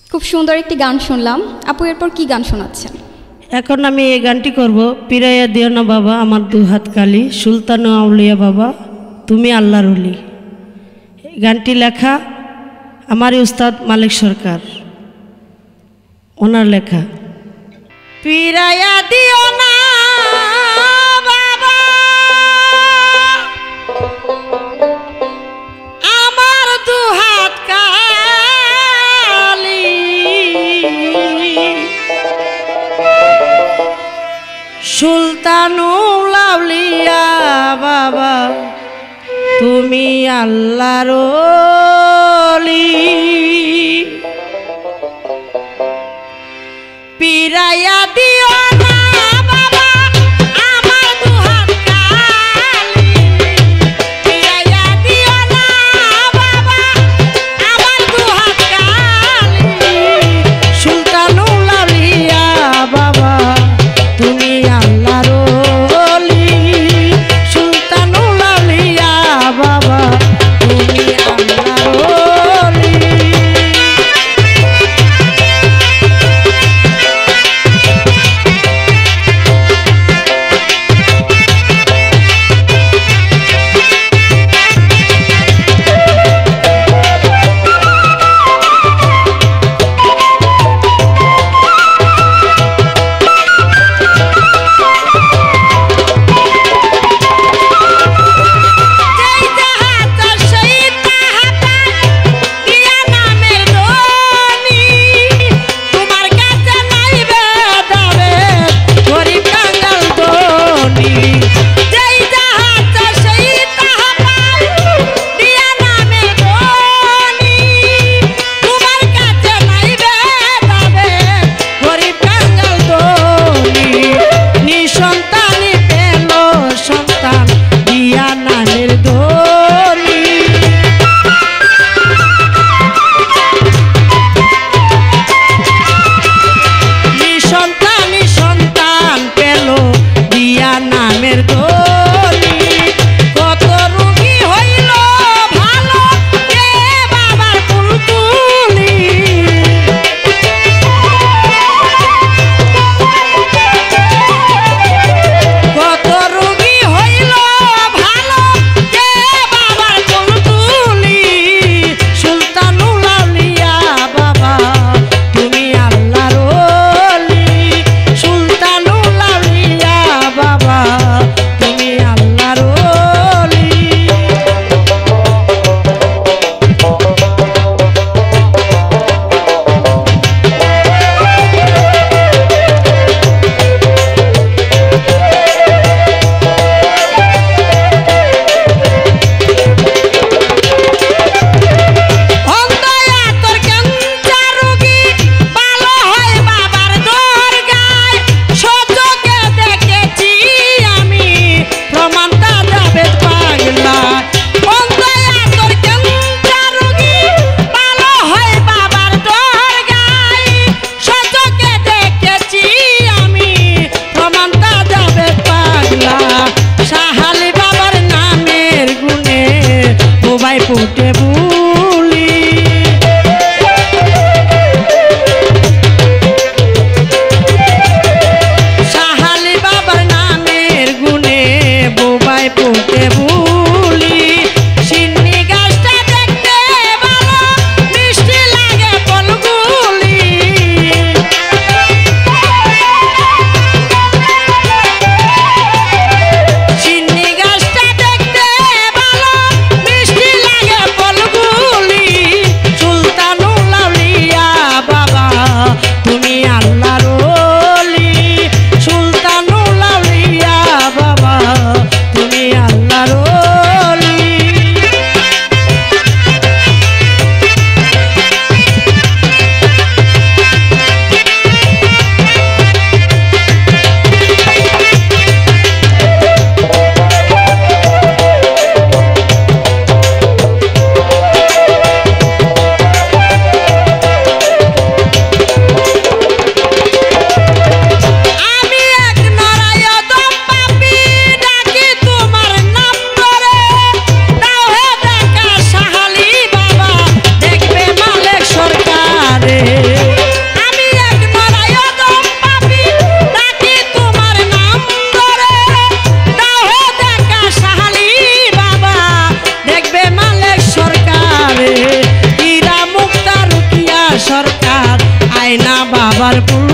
খুব সুন্দর একটি গান শুনলাম। আপু এরপর কি গান শোনাচ্ছেন? এখন আমি এই গানটি করব, পিরাইয়া দিও না বাবা আমার দু হাত কালি, সুলতান আউলিয়া বাবা তুমি আল্লাহর ওলি। এই গানটি লেখা আমার উস্তাদ মালিক সরকার, ওনার লেখা। পিরাইয়া দিও না বাবা আমার দু হাত কালি, সুলতানুল আউলিয়া বাবা তুমি আল্লাহর ওলি। পিরাইয়া দিও না বাবা আমার দু হাত কালি, পিরাইয়া দিও না বাবা আমার দু হাত কালি, সুলতানুল আউলিয়া বাবা তুমি আল্লাহর ওলি, সুলতানুল আউলিয়া বাবা তুমি আল্লাহর ওলি। ফুল